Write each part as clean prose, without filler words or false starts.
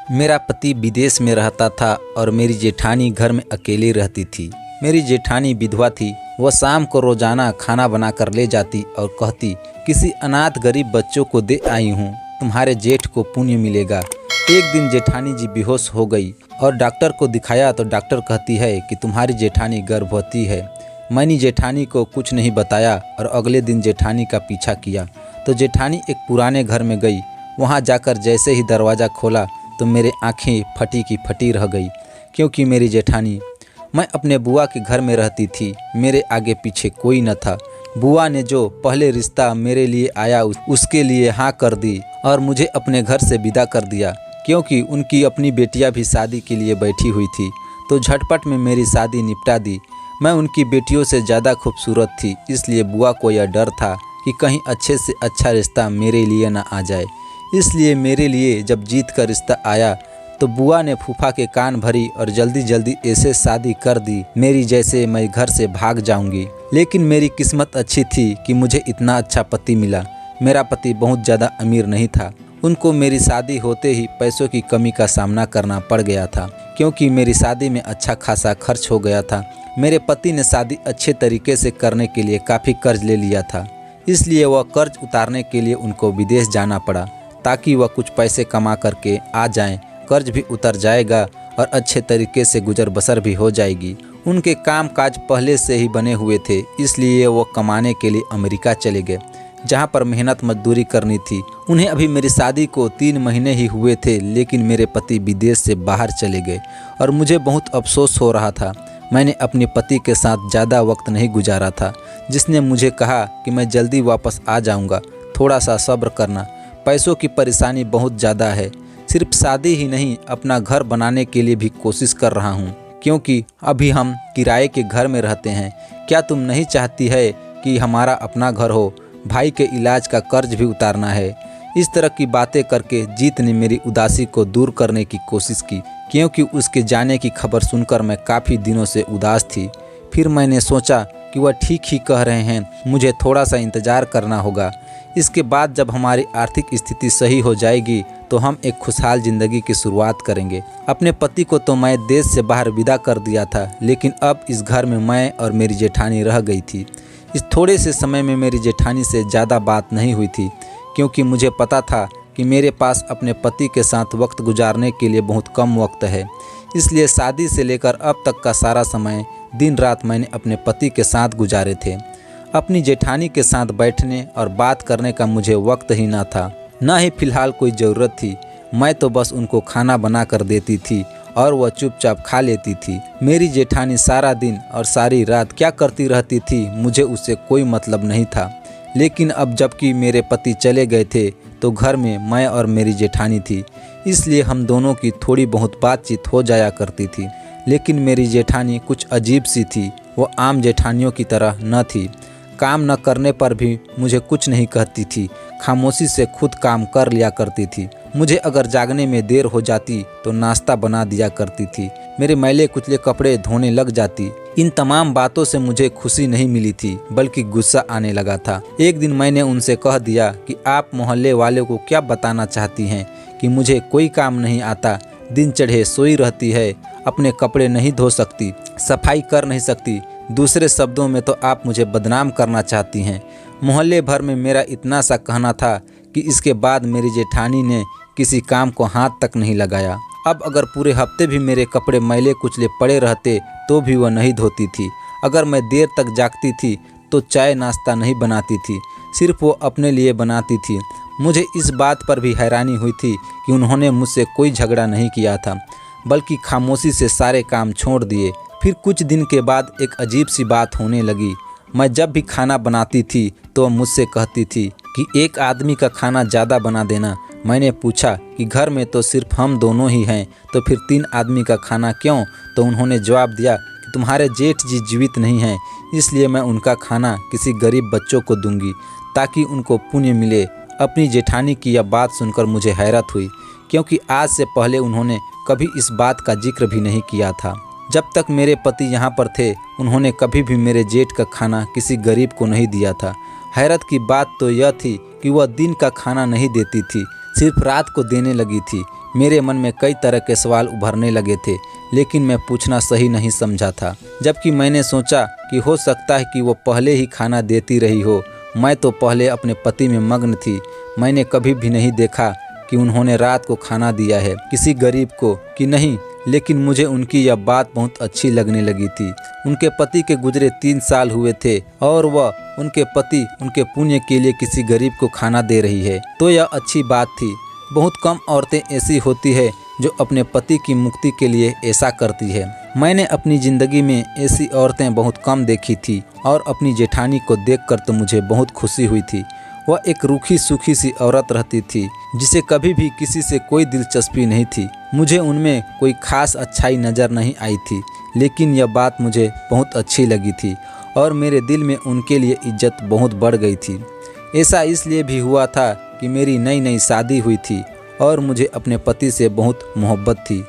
मेरा पति विदेश में रहता था और मेरी जेठानी घर में अकेली रहती थी। मेरी जेठानी विधवा थी। वह शाम को रोजाना खाना बनाकर ले जाती और कहती, किसी अनाथ गरीब बच्चों को दे आई हूँ, तुम्हारे जेठ को पुण्य मिलेगा। एक दिन जेठानी जी बेहोश हो गई और डॉक्टर को दिखाया तो डॉक्टर कहती है कि तुम्हारी जेठानी गर्भवती है। मैंने जेठानी को कुछ नहीं बताया और अगले दिन जेठानी का पीछा किया तो जेठानी एक पुराने घर में गई। वहाँ जाकर जैसे ही दरवाज़ा खोला तो मेरे आंखें फटी की फटी रह गई, क्योंकि मेरी जेठानी। मैं अपने बुआ के घर में रहती थी। मेरे आगे पीछे कोई न था। बुआ ने जो पहले रिश्ता मेरे लिए आया उसके लिए हाँ कर दी और मुझे अपने घर से विदा कर दिया, क्योंकि उनकी अपनी बेटियां भी शादी के लिए बैठी हुई थी। तो झटपट में मेरी शादी निपटा दी। मैं उनकी बेटियों से ज़्यादा खूबसूरत थी, इसलिए बुआ को यह डर था कि कहीं अच्छे से अच्छा रिश्ता मेरे लिए न आ जाए। इसलिए मेरे लिए जब जीत का रिश्ता आया तो बुआ ने फूफा के कान भरी और जल्दी जल्दी ऐसे शादी कर दी मेरी जैसे मैं घर से भाग जाऊंगी। लेकिन मेरी किस्मत अच्छी थी कि मुझे इतना अच्छा पति मिला। मेरा पति बहुत ज़्यादा अमीर नहीं था। उनको मेरी शादी होते ही पैसों की कमी का सामना करना पड़ गया था, क्योंकि मेरी शादी में अच्छा खासा खर्च हो गया था। मेरे पति ने शादी अच्छे तरीके से करने के लिए काफ़ी कर्ज ले लिया था, इसलिए वह कर्ज उतारने के लिए उनको विदेश जाना पड़ा ताकि वह कुछ पैसे कमा करके आ जाएं। कर्ज भी उतर जाएगा और अच्छे तरीके से गुजर बसर भी हो जाएगी। उनके काम काज पहले से ही बने हुए थे, इसलिए वो कमाने के लिए अमेरिका चले गए, जहाँ पर मेहनत मजदूरी करनी थी। उन्हें अभी मेरी शादी को 3 महीने ही हुए थे, लेकिन मेरे पति विदेश से बाहर चले गए और मुझे बहुत अफसोस हो रहा था। मैंने अपने पति के साथ ज़्यादा वक्त नहीं गुजारा था, जिसने मुझे कहा कि मैं जल्दी वापस आ जाऊँगा, थोड़ा सा सब्र करना। पैसों की परेशानी बहुत ज़्यादा है। सिर्फ शादी ही नहीं, अपना घर बनाने के लिए भी कोशिश कर रहा हूँ, क्योंकि अभी हम किराए के घर में रहते हैं। क्या तुम नहीं चाहती है कि हमारा अपना घर हो? भाई के इलाज का कर्ज भी उतारना है। इस तरह की बातें करके जीत ने मेरी उदासी को दूर करने की कोशिश की, क्योंकि उसके जाने की खबर सुनकर मैं काफ़ी दिनों से उदास थी। फिर मैंने सोचा कि वह ठीक ही कह रहे हैं, मुझे थोड़ा सा इंतज़ार करना होगा। इसके बाद जब हमारी आर्थिक स्थिति सही हो जाएगी तो हम एक खुशहाल ज़िंदगी की शुरुआत करेंगे। अपने पति को तो मैं देश से बाहर विदा कर दिया था, लेकिन अब इस घर में मैं और मेरी जेठानी रह गई थी। इस थोड़े से समय में मेरी जेठानी से ज़्यादा बात नहीं हुई थी, क्योंकि मुझे पता था कि मेरे पास अपने पति के साथ वक्त गुजारने के लिए बहुत कम वक्त है। इसलिए शादी से लेकर अब तक का सारा समय दिन रात मैंने अपने पति के साथ गुजारे थे। अपनी जेठानी के साथ बैठने और बात करने का मुझे वक्त ही ना था, ना ही फिलहाल कोई ज़रूरत थी। मैं तो बस उनको खाना बना कर देती थी और वह चुपचाप खा लेती थी। मेरी जेठानी सारा दिन और सारी रात क्या करती रहती थी, मुझे उससे कोई मतलब नहीं था। लेकिन अब जबकि मेरे पति चले गए थे तो घर में मैं और मेरी जेठानी थी, इसलिए हम दोनों की थोड़ी बहुत बातचीत हो जाया करती थी। लेकिन मेरी जेठानी कुछ अजीब सी थी। वो आम जेठानियों की तरह न थी। काम न करने पर भी मुझे कुछ नहीं कहती थी, खामोशी से खुद काम कर लिया करती थी। मुझे अगर जागने में देर हो जाती तो नाश्ता बना दिया करती थी। मेरे मैले कुचले कपड़े धोने लग जाती। इन तमाम बातों से मुझे खुशी नहीं मिली थी, बल्कि गुस्सा आने लगा था। एक दिन मैंने उनसे कह दिया कि आप मोहल्ले वाले को क्या बताना चाहती हैं कि मुझे कोई काम नहीं आता, दिन चढ़े सोई रहती है, अपने कपड़े नहीं धो सकती, सफाई कर नहीं सकती। दूसरे शब्दों में तो आप मुझे बदनाम करना चाहती हैं। मोहल्ले भर में मेरा इतना सा कहना था कि इसके बाद मेरी जेठानी ने किसी काम को हाथ तक नहीं लगाया। अब अगर पूरे हफ्ते भी मेरे कपड़े मैले कुचले पड़े रहते तो भी वह नहीं धोती थी। अगर मैं देर तक जागती थी तो चाय नाश्ता नहीं बनाती थी, सिर्फ वो अपने लिए बनाती थी। मुझे इस बात पर भी हैरानी हुई थी कि उन्होंने मुझसे कोई झगड़ा नहीं किया था, बल्कि खामोशी से सारे काम छोड़ दिए। फिर कुछ दिन के बाद एक अजीब सी बात होने लगी। मैं जब भी खाना बनाती थी तो वह मुझसे कहती थी कि एक आदमी का खाना ज़्यादा बना देना। मैंने पूछा कि घर में तो सिर्फ हम दोनों ही हैं, तो फिर 3 आदमी का खाना क्यों? तो उन्होंने जवाब दिया कि तुम्हारे जेठ जी जीवित नहीं हैं, इसलिए मैं उनका खाना किसी गरीब बच्चों को दूंगी ताकि उनको पुण्य मिले। अपनी जेठानी की यह बात सुनकर मुझे हैरत हुई, क्योंकि आज से पहले उन्होंने कभी इस बात का जिक्र भी नहीं किया था। जब तक मेरे पति यहाँ पर थे उन्होंने कभी भी मेरे जेठ का खाना किसी गरीब को नहीं दिया था। हैरत की बात तो यह थी कि वह दिन का खाना नहीं देती थी, सिर्फ रात को देने लगी थी। मेरे मन में कई तरह के सवाल उभरने लगे थे, लेकिन मैं पूछना सही नहीं समझा था। जबकि मैंने सोचा कि हो सकता है कि वो पहले ही खाना देती रही हो। मैं तो पहले अपने पति में मग्न थी। मैंने कभी भी नहीं देखा कि उन्होंने रात को खाना दिया है किसी गरीब को कि नहीं, लेकिन मुझे उनकी यह बात बहुत अच्छी लगने लगी थी। उनके पति के गुजरे 3 साल हुए थे और वह उनके पति उनके पुण्य के लिए किसी गरीब को खाना दे रही है, तो यह अच्छी बात थी। बहुत कम औरतें ऐसी होती है जो अपने पति की मुक्ति के लिए ऐसा करती है। मैंने अपनी ज़िंदगी में ऐसी औरतें बहुत कम देखी थी और अपनी जेठानी को देखकर तो मुझे बहुत खुशी हुई थी। वह एक रूखी सूखी सी औरत रहती थी जिसे कभी भी किसी से कोई दिलचस्पी नहीं थी। मुझे उनमें कोई खास अच्छाई नज़र नहीं आई थी, लेकिन यह बात मुझे बहुत अच्छी लगी थी और मेरे दिल में उनके लिए इज्जत बहुत बढ़ गई थी। ऐसा इसलिए भी हुआ था कि मेरी नई नई शादी हुई थी और मुझे अपने पति से बहुत मोहब्बत थी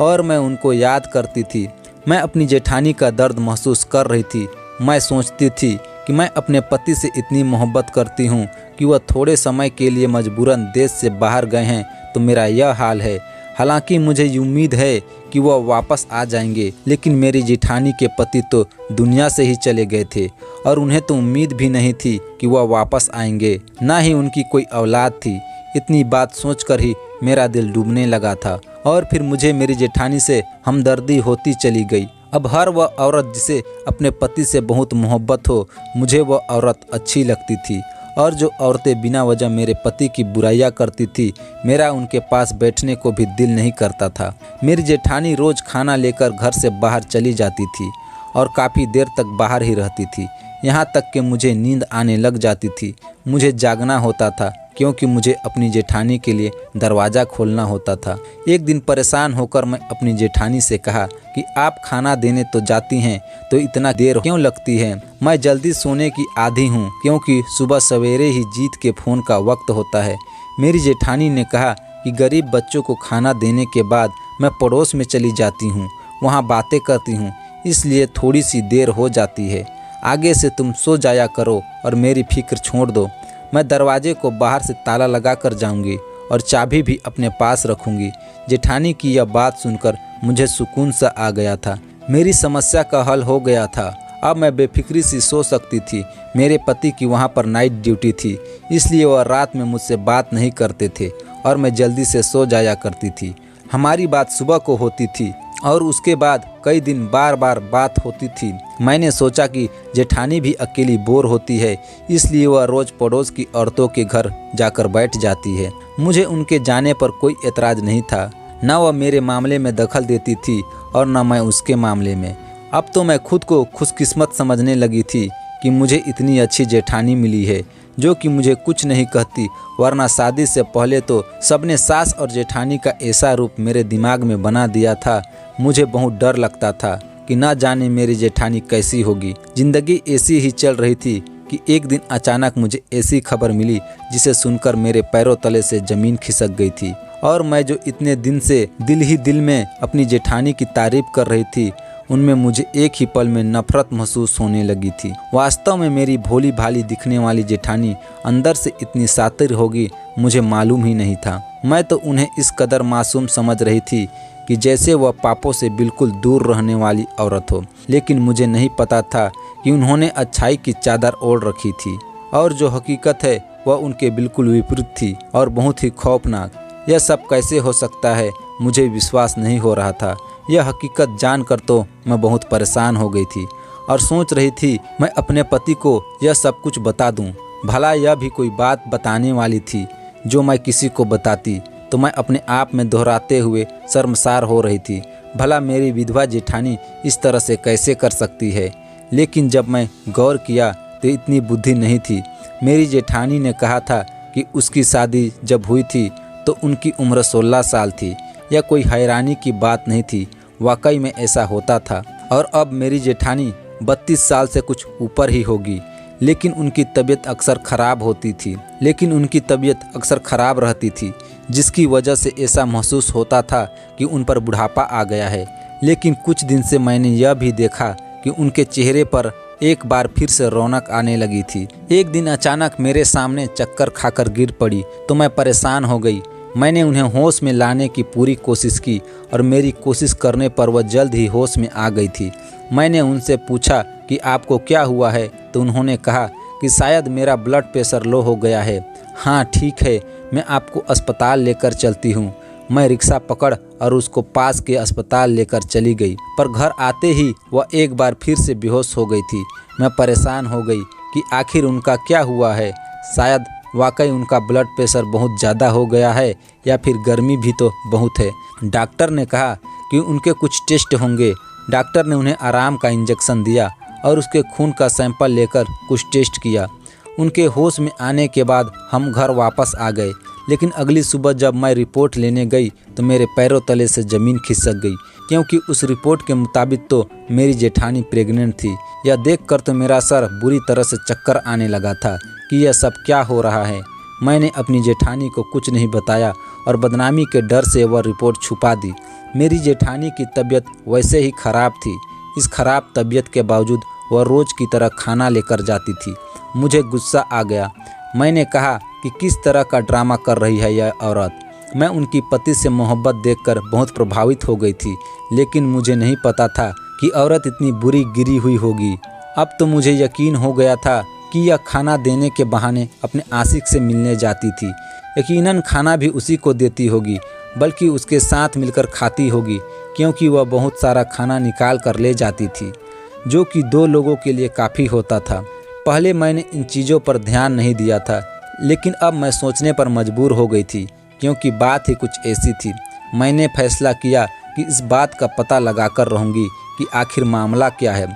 और मैं उनको याद करती थी। मैं अपनी जेठानी का दर्द महसूस कर रही थी। मैं सोचती थी कि मैं अपने पति से इतनी मोहब्बत करती हूँ कि वह थोड़े समय के लिए मजबूरन देश से बाहर गए हैं तो मेरा यह हाल है। हालांकि मुझे उम्मीद है कि वह वापस आ जाएंगे, लेकिन मेरी जेठानी के पति तो दुनिया से ही चले गए थे और उन्हें तो उम्मीद भी नहीं थी कि वह वापस आएंगे। ना ही उनकी कोई औलाद थी। इतनी बात सोचकर ही मेरा दिल डूबने लगा था और फिर मुझे मेरी जेठानी से हमदर्दी होती चली गई। अब हर वह औरत जिसे अपने पति से बहुत मोहब्बत हो, मुझे वह औरत अच्छी लगती थी। और जो औरतें बिना वजह मेरे पति की बुराइयां करती थी, मेरा उनके पास बैठने को भी दिल नहीं करता था। मेरी जेठानी रोज़ खाना लेकर घर से बाहर चली जाती थी और काफ़ी देर तक बाहर ही रहती थी। यहाँ तक कि मुझे नींद आने लग जाती थी। मुझे जागना होता था क्योंकि मुझे अपनी जेठानी के लिए दरवाज़ा खोलना होता था। एक दिन परेशान होकर मैं अपनी जेठानी से कहा कि आप खाना देने तो जाती हैं तो इतना देर क्यों लगती है? मैं जल्दी सोने की आदी हूँ क्योंकि सुबह सवेरे ही जीत के फ़ोन का वक्त होता है। मेरी जेठानी ने कहा कि गरीब बच्चों को खाना देने के बाद मैं पड़ोस में चली जाती हूँ, वहाँ बातें करती हूँ, इसलिए थोड़ी सी देर हो जाती है। आगे से तुम सो जाया करो और मेरी फिक्र छोड़ दो। मैं दरवाजे को बाहर से ताला लगा कर जाऊंगी और चाबी भी अपने पास रखूंगी। जेठानी की यह बात सुनकर मुझे सुकून सा आ गया था। मेरी समस्या का हल हो गया था। अब मैं बेफिक्री सी सो सकती थी। मेरे पति की वहाँ पर नाइट ड्यूटी थी, इसलिए वह रात में मुझसे बात नहीं करते थे और मैं जल्दी से सो जाया करती थी। हमारी बात सुबह को होती थी और उसके बाद कई दिन बार बार बात होती थी। मैंने सोचा कि जेठानी भी अकेली बोर होती है, इसलिए वह रोज़ पड़ोस की औरतों के घर जाकर बैठ जाती है। मुझे उनके जाने पर कोई एतराज़ नहीं था। न वह मेरे मामले में दखल देती थी और न मैं उसके मामले में। अब तो मैं खुद को खुशकिस्मत समझने लगी थी कि मुझे इतनी अच्छी जेठानी मिली है जो कि मुझे कुछ नहीं कहती, वरना शादी से पहले तो सबने सास और जेठानी का ऐसा रूप मेरे दिमाग में बना दिया था। मुझे बहुत डर लगता था कि ना जाने मेरी जेठानी कैसी होगी। जिंदगी ऐसी ही चल रही थी कि एक दिन अचानक मुझे ऐसी खबर मिली जिसे सुनकर मेरे पैरों तले से ज़मीन खिसक गई थी और मैं जो इतने दिन से दिल ही दिल में अपनी जेठानी की तारीफ कर रही थी, उनमें मुझे एक ही पल में नफरत महसूस होने लगी थी। वास्तव में मेरी भोली भाली दिखने वाली जेठानी अंदर से इतनी शातिर होगी मुझे मालूम ही नहीं था। मैं तो उन्हें इस कदर मासूम समझ रही थी कि जैसे वह पापों से बिल्कुल दूर रहने वाली औरत हो, लेकिन मुझे नहीं पता था कि उन्होंने अच्छाई की चादर ओढ़ रखी थी और जो हकीकत है वह उनके बिल्कुल विपरीत थी और बहुत ही खौफनाक। यह सब कैसे हो सकता है, मुझे विश्वास नहीं हो रहा था। यह हकीकत जानकर तो मैं बहुत परेशान हो गई थी और सोच रही थी मैं अपने पति को यह सब कुछ बता दूं। भला यह भी कोई बात बताने वाली थी जो मैं किसी को बताती तो मैं अपने आप में दोहराते हुए शर्मसार हो रही थी। भला मेरी विधवा जेठानी इस तरह से कैसे कर सकती है? लेकिन जब मैं गौर किया तो इतनी बुद्धि नहीं थी। मेरी जेठानी ने कहा था कि उसकी शादी जब हुई थी तो उनकी उम्र 16 साल थी। यह कोई हैरानी की बात नहीं थी, वाकई में ऐसा होता था। और अब मेरी जेठानी 32 साल से कुछ ऊपर ही होगी, लेकिन उनकी तबीयत अक्सर ख़राब रहती थी, जिसकी वजह से ऐसा महसूस होता था कि उन पर बुढ़ापा आ गया है। लेकिन कुछ दिन से मैंने यह भी देखा कि उनके चेहरे पर एक बार फिर से रौनक आने लगी थी। एक दिन अचानक मेरे सामने चक्कर खाकर गिर पड़ी तो मैं परेशान हो गई। मैंने उन्हें होश में लाने की पूरी कोशिश की और मेरी कोशिश करने पर वह जल्द ही होश में आ गई थी। मैंने उनसे पूछा कि आपको क्या हुआ है, तो उन्होंने कहा कि शायद मेरा ब्लड प्रेशर लो हो गया है। हाँ ठीक है, मैं आपको अस्पताल लेकर चलती हूँ। मैं रिक्शा पकड़ और उसको पास के अस्पताल लेकर चली गई, पर घर आते ही वह एक बार फिर से बेहोश हो गई थी। मैं परेशान हो गई कि आखिर उनका क्या हुआ है। शायद वाकई उनका ब्लड प्रेशर बहुत ज़्यादा हो गया है या फिर गर्मी भी तो बहुत है। डॉक्टर ने कहा कि उनके कुछ टेस्ट होंगे। डॉक्टर ने उन्हें आराम का इंजेक्शन दिया और उसके खून का सैंपल लेकर कुछ टेस्ट किया। उनके होश में आने के बाद हम घर वापस आ गए, लेकिन अगली सुबह जब मैं रिपोर्ट लेने गई तो मेरे पैरों तले से ज़मीन खिसक गई, क्योंकि उस रिपोर्ट के मुताबिक तो मेरी जेठानी प्रेग्नेंट थी। यह देखकर तो मेरा सर बुरी तरह से चक्कर आने लगा था कि यह सब क्या हो रहा है। मैंने अपनी जेठानी को कुछ नहीं बताया और बदनामी के डर से वह रिपोर्ट छुपा दी। मेरी जेठानी की तबीयत वैसे ही खराब थी। इस खराब तबीयत के बावजूद वह रोज़ की तरह खाना लेकर जाती थी। मुझे गुस्सा आ गया। मैंने कहा कि किस तरह का ड्रामा कर रही है यह औरत। मैं उनकी पति से मोहब्बत देखकर बहुत प्रभावित हो गई थी, लेकिन मुझे नहीं पता था कि औरत इतनी बुरी गिरी हुई होगी। अब तो मुझे यकीन हो गया था कि यह खाना देने के बहाने अपने आशिक से मिलने जाती थी। यकीनन खाना भी उसी को देती होगी, बल्कि उसके साथ मिलकर खाती होगी, क्योंकि वह बहुत सारा खाना निकाल कर ले जाती थी, जो कि 2 लोगों के लिए काफ़ी होता था। पहले मैंने इन चीज़ों पर ध्यान नहीं दिया था, लेकिन अब मैं सोचने पर मजबूर हो गई थी, क्योंकि बात ही कुछ ऐसी थी। मैंने फैसला किया कि इस बात का पता लगाकर रहूँगी कि आखिर मामला क्या है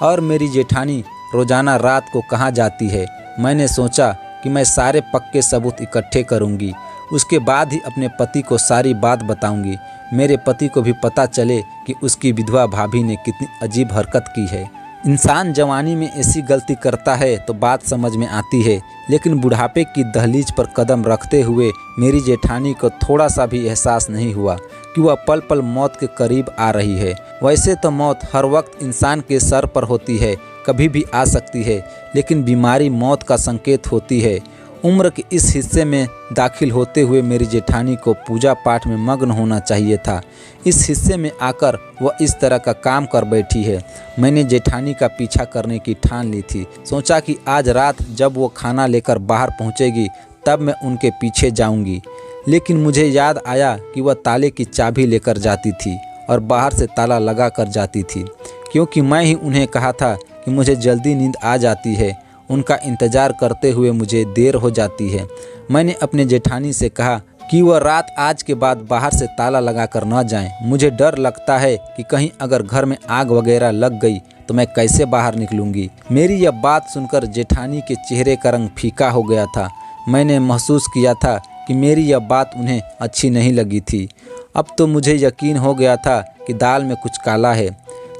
और मेरी जेठानी रोज़ाना रात को कहाँ जाती है। मैंने सोचा कि मैं सारे पक्के सबूत इकट्ठे करूँगी, उसके बाद ही अपने पति को सारी बात बताऊँगी। मेरे पति को भी पता चले कि उसकी विधवा भाभी ने कितनी अजीब हरकत की है। इंसान जवानी में ऐसी गलती करता है तो बात समझ में आती है, लेकिन बुढ़ापे की दहलीज पर कदम रखते हुए मेरी जेठानी को थोड़ा सा भी एहसास नहीं हुआ कि वह पल पल मौत के करीब आ रही है। वैसे तो मौत हर वक्त इंसान के सर पर होती है, कभी भी आ सकती है, लेकिन बीमारी मौत का संकेत होती है। उम्र के इस हिस्से में दाखिल होते हुए मेरी जेठानी को पूजा पाठ में मग्न होना चाहिए था। इस हिस्से में आकर वह इस तरह का काम कर बैठी है। मैंने जेठानी का पीछा करने की ठान ली थी। सोचा कि आज रात जब वो खाना लेकर बाहर पहुंचेगी तब मैं उनके पीछे जाऊंगी, लेकिन मुझे याद आया कि वह ताले की चाबी लेकर जाती थी और बाहर से ताला लगा कर जाती थी, क्योंकि मैं ही उन्हें कहा था कि मुझे जल्दी नींद आ जाती है। उनका इंतज़ार करते हुए मुझे देर हो जाती है। मैंने अपने जेठानी से कहा कि वह रात आज के बाद बाहर से ताला लगा कर न जाएं। मुझे डर लगता है कि कहीं अगर घर में आग वगैरह लग गई तो मैं कैसे बाहर निकलूंगी। मेरी यह बात सुनकर जेठानी के चेहरे का रंग फीका हो गया था। मैंने महसूस किया था कि मेरी यह बात उन्हें अच्छी नहीं लगी थी। अब तो मुझे यकीन हो गया था कि दाल में कुछ काला है।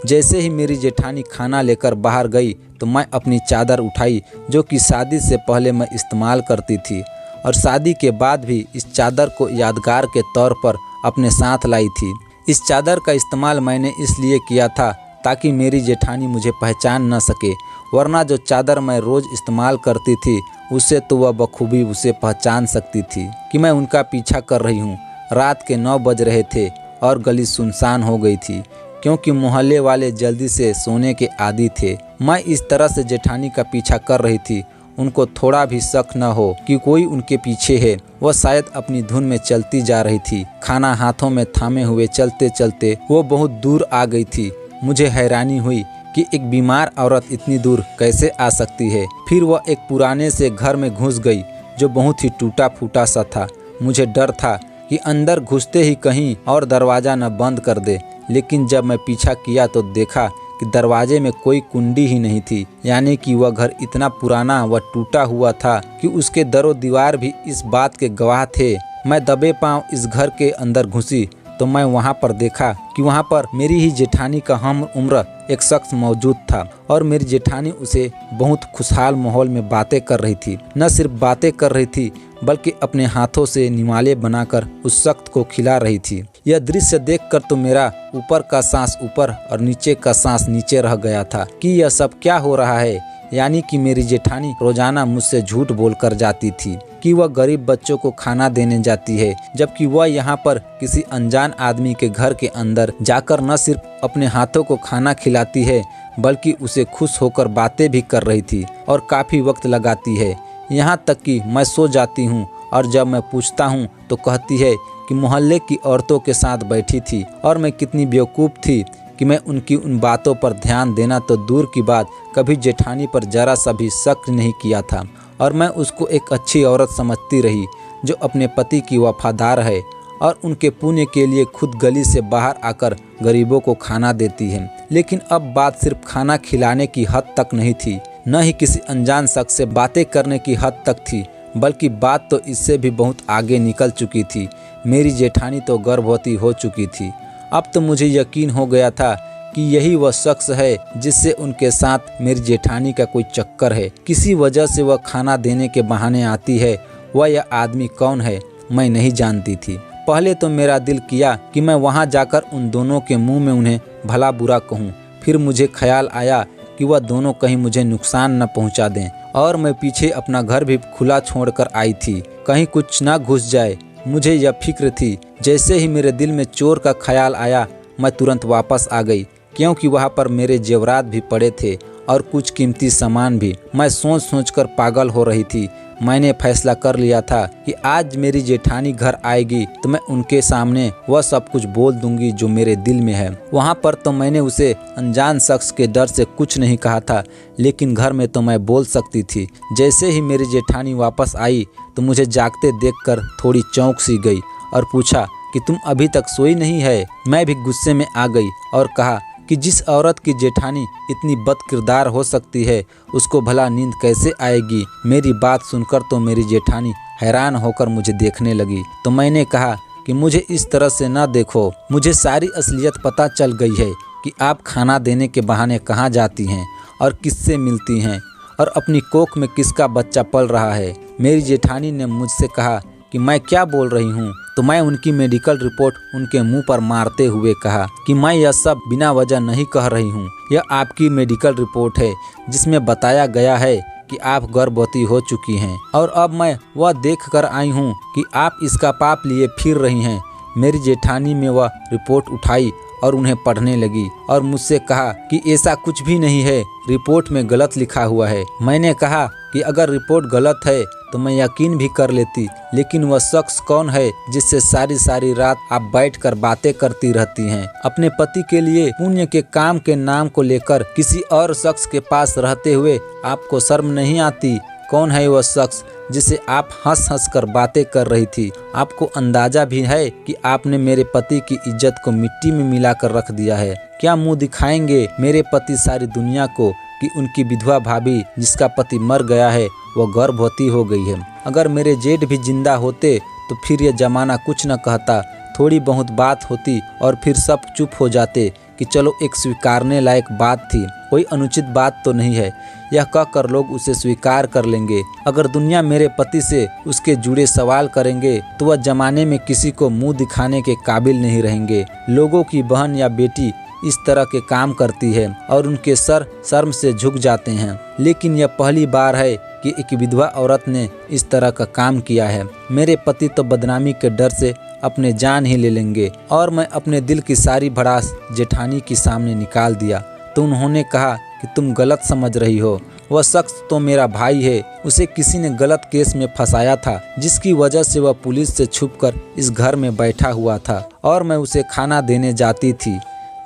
जैसे ही मेरी जेठानी खाना लेकर बाहर गई तो मैं अपनी चादर उठाई, जो कि शादी से पहले मैं इस्तेमाल करती थी और शादी के बाद भी इस चादर को यादगार के तौर पर अपने साथ लाई थी। इस चादर का इस्तेमाल मैंने इसलिए किया था ताकि मेरी जेठानी मुझे पहचान न सके, वरना जो चादर मैं रोज़ इस्तेमाल करती थी उससे तो वह बखूबी उसे पहचान सकती थी कि मैं उनका पीछा कर रही हूँ। रात के 9 बज रहे थे और गली सुनसान हो गई थी, क्योंकि मोहल्ले वाले जल्दी से सोने के आदी थे। मैं इस तरह से जेठानी का पीछा कर रही थी, उनको थोड़ा भी शक न हो कि कोई उनके पीछे है। वह शायद अपनी धुन में चलती जा रही थी। खाना हाथों में थामे हुए चलते चलते वो बहुत दूर आ गई थी। मुझे हैरानी हुई कि एक बीमार औरत इतनी दूर कैसे आ सकती है। फिर वह एक पुराने से घर में घुस गई जो बहुत ही टूटा फूटा सा था। मुझे डर था कि अंदर घुसते ही कहीं और दरवाज़ा न बंद कर दे, लेकिन जब मैं पीछा किया तो देखा कि दरवाजे में कोई कुंडी ही नहीं थी, यानी कि वह घर इतना पुराना व टूटा हुआ था कि उसके दरो दीवार भी इस बात के गवाह थे। मैं दबे पांव इस घर के अंदर घुसी तो मैं वहाँ पर देखा कि वहाँ पर मेरी ही जेठानी का हम उम्र एक शख्स मौजूद था और मेरी जेठानी उसे बहुत खुशहाल माहौल में बातें कर रही थी। न सिर्फ बातें कर रही थी बल्कि अपने हाथों से निवाले बनाकर उस शख्स को खिला रही थी। यह दृश्य देखकर तो मेरा ऊपर का सांस ऊपर और नीचे का सांस नीचे रह गया था कि यह सब क्या हो रहा है। यानी कि मेरी जेठानी रोजाना मुझसे झूठ बोलकर जाती थी कि वह गरीब बच्चों को खाना देने जाती है, जबकि वह यहाँ पर किसी अनजान आदमी के घर के अंदर जाकर न सिर्फ अपने हाथों को खाना खिलाती है बल्कि उसे खुश होकर बातें भी कर रही थी और काफ़ी वक्त लगाती है। यहाँ तक कि मैं सो जाती हूँ और जब मैं पूछता हूँ तो कहती है कि मोहल्ले की औरतों के साथ बैठी थी और मैं कितनी बेवकूफ़ थी कि मैं उनकी उन बातों पर ध्यान देना तो दूर की बात कभी जेठानी पर जरा सा भी शक नहीं किया था। और मैं उसको एक अच्छी औरत समझती रही जो अपने पति की वफादार है और उनके पुण्य के लिए खुद गली से बाहर आकर गरीबों को खाना देती है। लेकिन अब बात सिर्फ खाना खिलाने की हद तक नहीं थी, न ही किसी अनजान शख्स से बातें करने की हद तक थी, बल्कि बात तो इससे भी बहुत आगे निकल चुकी थी। मेरी जेठानी तो गर्भवती हो चुकी थी। अब तो मुझे यकीन हो गया था कि यही वह शख्स है जिससे उनके साथ मेरी जेठानी का कोई चक्कर है। किसी वजह से वह खाना देने के बहाने आती है। वह यह आदमी कौन है मैं नहीं जानती थी। पहले तो मेरा दिल किया कि मैं वहां जाकर उन दोनों के मुंह में उन्हें भला बुरा कहूं। फिर मुझे ख्याल आया कि वह दोनों कहीं मुझे नुकसान न पहुंचा दें और मैं पीछे अपना घर भी खुला छोड़कर आई थी, कहीं कुछ ना घुस जाए। मुझे यह फिक्र थी। जैसे ही मेरे दिल में चोर का ख्याल आया मैं तुरंत वापस आ गई, क्योंकि वहाँ पर मेरे जेवरात भी पड़े थे और कुछ कीमती सामान भी। मैं सोच सोच कर पागल हो रही थी। मैंने फैसला कर लिया था कि आज मेरी जेठानी घर आएगी तो मैं उनके सामने वह सब कुछ बोल दूंगी जो मेरे दिल में है। वहाँ पर तो मैंने उसे अनजान शख्स के डर से कुछ नहीं कहा था, लेकिन घर में तो मैं बोल सकती थी। जैसे ही मेरी जेठानी वापस आई तो मुझे जागते देखकर थोड़ी चौंक सी गई और पूछा कि तुम अभी तक सोई नहीं है। मैं भी गुस्से में आ गई और कहा कि जिस औरत की जेठानी इतनी बदकिरदार हो सकती है उसको भला नींद कैसे आएगी। मेरी बात सुनकर तो मेरी जेठानी हैरान होकर मुझे देखने लगी। तो मैंने कहा कि मुझे इस तरह से न देखो, मुझे सारी असलियत पता चल गई है कि आप खाना देने के बहाने कहाँ जाती हैं और किससे मिलती हैं और अपनी कोख में किसका बच्चा पल रहा है। मेरी जेठानी ने मुझसे कहा कि मैं क्या बोल रही हूँ, तो मैं उनकी मेडिकल रिपोर्ट उनके मुंह पर मारते हुए कहा कि मैं यह सब बिना वजह नहीं कह रही हूँ। यह आपकी मेडिकल रिपोर्ट है जिसमें बताया गया है कि आप गर्भवती हो चुकी हैं और अब मैं वह देख कर आई हूँ कि आप इसका पाप लिए फिर रही हैं। मेरी जेठानी में वह रिपोर्ट उठाई और उन्हें पढ़ने लगी और मुझसे कहा कि ऐसा कुछ भी नहीं है, रिपोर्ट में गलत लिखा हुआ है। मैंने कहा कि अगर रिपोर्ट गलत है तो मैं यकीन भी कर लेती, लेकिन वह शख्स कौन है जिससे सारी सारी रात आप बैठकर बातें करती रहती हैं। अपने पति के लिए पुण्य के काम के नाम को लेकर किसी और शख्स के पास रहते हुए आपको शर्म नहीं आती? कौन है वह शख्स जिसे आप हंस हंस कर बातें कर रही थी? आपको अंदाजा भी है कि आपने मेरे पति की इज्जत को मिट्टी में मिलाकर रख दिया है। क्या मुंह दिखाएंगे मेरे पति सारी दुनिया को कि उनकी विधवा भाभी जिसका पति मर गया है वह गर्भवती हो गई है? अगर मेरे जेठ भी जिंदा होते तो फिर यह जमाना कुछ न कहता, थोड़ी बहुत बात होती और फिर सब चुप हो जाते कि चलो एक स्वीकारने लायक बात थी, कोई अनुचित बात तो नहीं है। यह कहकर लोग उसे स्वीकार कर लेंगे। अगर दुनिया मेरे पति से उसके जुड़े सवाल करेंगे तो वह जमाने में किसी को मुंह दिखाने के काबिल नहीं रहेंगे। लोगों की बहन या बेटी इस तरह के काम करती है और उनके सर शर्म से झुक जाते हैं, लेकिन यह पहली बार है कि एक विधवा औरत ने इस तरह का काम किया है। मेरे पति तो बदनामी के डर से अपने जान ही ले लेंगे और मैं अपने दिल की सारी भड़ास जेठानी के सामने निकाल दिया तो उन्होंने कहा कि तुम गलत समझ रही हो। वह शख्स तो मेरा भाई है, उसे किसी ने गलत केस में फंसाया था जिसकी वजह से वह पुलिस से छुपकर इस घर में बैठा हुआ था और मैं उसे खाना देने जाती थी।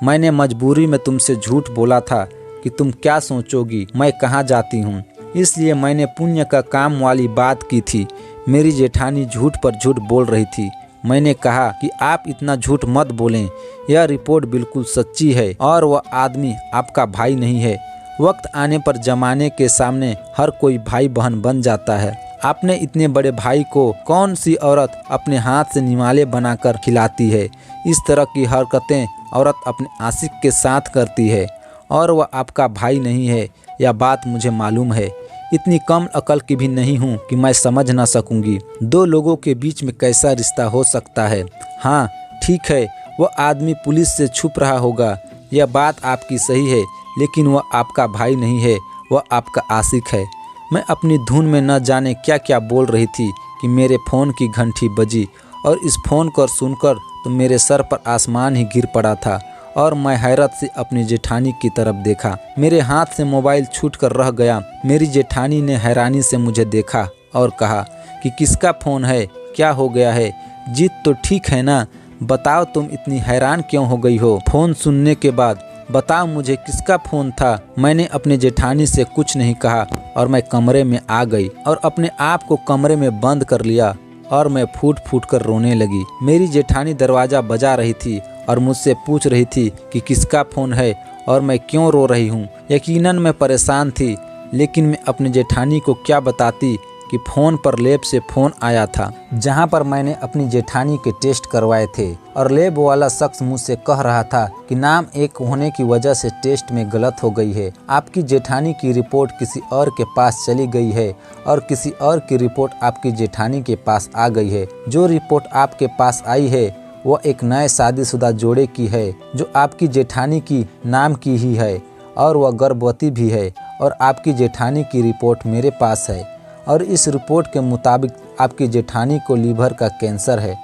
मैंने मजबूरी में तुमसे झूठ बोला था कि तुम क्या सोचोगी मैं कहाँ जाती हूँ, इसलिए मैंने पुण्य का काम वाली बात की थी। मेरी जेठानी झूठ पर झूठ बोल रही थी। मैंने कहा कि आप इतना झूठ मत बोलें, यह रिपोर्ट बिल्कुल सच्ची है और वह आदमी आपका भाई नहीं है। वक्त आने पर जमाने के सामने हर कोई भाई बहन बन जाता है आपने इतने बड़े भाई को कौन सी औरत अपने हाथ से निवाले बनाकर खिलाती है? इस तरह की हरकतें औरत अपने आशिक के साथ करती है और वह आपका भाई नहीं है, यह बात मुझे मालूम है। इतनी कम अकल की भी नहीं हूँ कि मैं समझ ना सकूँगी दो लोगों के बीच में कैसा रिश्ता हो सकता है। हाँ ठीक है, वह आदमी पुलिस से छुप रहा होगा, यह बात आपकी सही है, लेकिन वह आपका भाई नहीं है, वह आपका आशिक है। मैं अपनी धुन में न जाने क्या क्या बोल रही थी कि मेरे फ़ोन की घंटी बजी और इस फ़ोन को सुनकर तो मेरे सर पर आसमान ही गिर पड़ा था और मैं हैरत से अपनी जेठानी की तरफ देखा। मेरे हाथ से मोबाइल छूट कर रह गया। मेरी जेठानी ने हैरानी से मुझे देखा और कहा कि किसका फ़ोन है, क्या हो गया है? जीत तो ठीक है ना? बताओ तुम इतनी हैरान क्यों हो गई हो? फ़ोन सुनने के बाद बताओ मुझे किसका फ़ोन था? मैंने अपने जेठानी से कुछ नहीं कहा और मैं कमरे में आ गई और अपने आप को कमरे में बंद कर लिया और मैं फूट फूट कर रोने लगी। मेरी जेठानी दरवाज़ा बजा रही थी और मुझसे पूछ रही थी कि किसका फ़ोन है और मैं क्यों रो रही हूँ। यकीनन मैं परेशान थी, लेकिन मैं अपनी जेठानी को क्या बताती कि फ़ोन पर लैब से फ़ोन आया था, जहाँ पर मैंने अपनी जेठानी के टेस्ट करवाए थे और लैब वाला शख्स मुझसे कह रहा था कि नाम एक होने की वजह से टेस्ट में गलत हो गई है। आपकी जेठानी की रिपोर्ट किसी और के पास चली गई है और किसी और की रिपोर्ट आपकी जेठानी के पास आ गई है। जो रिपोर्ट आपके पास आई है वह एक नए शादीशुदा जोड़े की है, जो आपकी जेठानी की नाम की ही है और वह गर्भवती भी है और आपकी जेठानी की रिपोर्ट मेरे पास है और इस रिपोर्ट के मुताबिक आपकी जेठानी को लीवर का कैंसर है।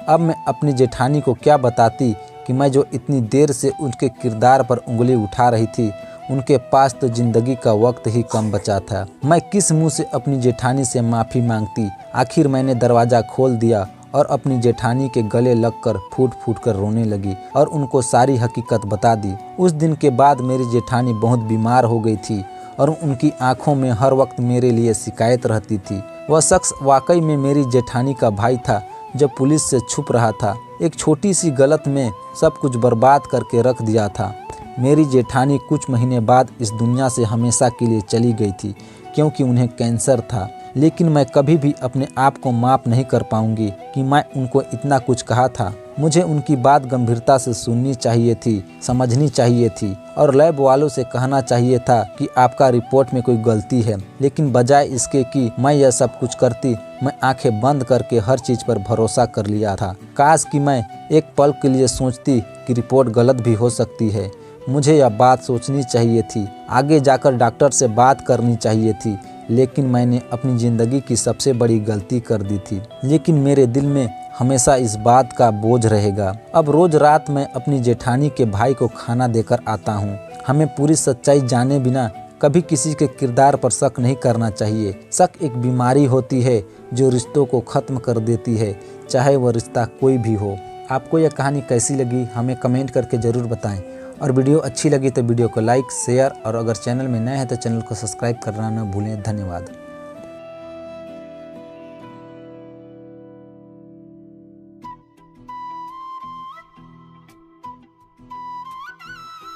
अब मैं अपनी जेठानी को क्या बताती कि मैं जो इतनी देर से उनके किरदार पर उंगली उठा रही थी, उनके पास तो ज़िंदगी का वक्त ही कम बचा था। मैं किस मुंह से अपनी जेठानी से माफ़ी मांगती? आखिर मैंने दरवाज़ा खोल दिया और अपनी जेठानी के गले लगकर फूट फूट कर रोने लगी और उनको सारी हकीकत बता दी। उस दिन के बाद मेरी जेठानी बहुत बीमार हो गई थी और उनकी आंखों में हर वक्त मेरे लिए शिकायत रहती थी। वह शख्स वाकई में मेरी जेठानी का भाई था, जब पुलिस से छुप रहा था। एक छोटी सी गलत में सब कुछ बर्बाद करके रख दिया था। मेरी जेठानी कुछ महीने बाद इस दुनिया से हमेशा के लिए चली गई थी, क्योंकि उन्हें कैंसर था। लेकिन मैं कभी भी अपने आप को माफ़ नहीं कर पाऊंगी कि मैं उनको इतना कुछ कहा था। मुझे उनकी बात गंभीरता से सुननी चाहिए थी, समझनी चाहिए थी और लैब वालों से कहना चाहिए था कि आपका रिपोर्ट में कोई गलती है। लेकिन बजाय इसके कि मैं यह सब कुछ करती, मैं आंखें बंद करके हर चीज़ पर भरोसा कर लिया था। काश कि मैं एक पल के लिए सोचती कि रिपोर्ट गलत भी हो सकती है। मुझे यह बात सोचनी चाहिए थी, आगे जाकर डॉक्टर से बात करनी चाहिए थी, लेकिन मैंने अपनी ज़िंदगी की सबसे बड़ी गलती कर दी थी। लेकिन मेरे दिल में हमेशा इस बात का बोझ रहेगा। अब रोज़ रात मैं अपनी जेठानी के भाई को खाना देकर आता हूँ। हमें पूरी सच्चाई जाने बिना कभी किसी के किरदार पर शक नहीं करना चाहिए। शक एक बीमारी होती है जो रिश्तों को ख़त्म कर देती है, चाहे वह रिश्ता कोई भी हो। आपको यह कहानी कैसी लगी हमें कमेंट करके ज़रूर बताएं और वीडियो अच्छी लगी तो वीडियो को लाइक, शेयर और अगर चैनल में नए हैं तो चैनल को सब्सक्राइब करना न भूलें। धन्यवाद।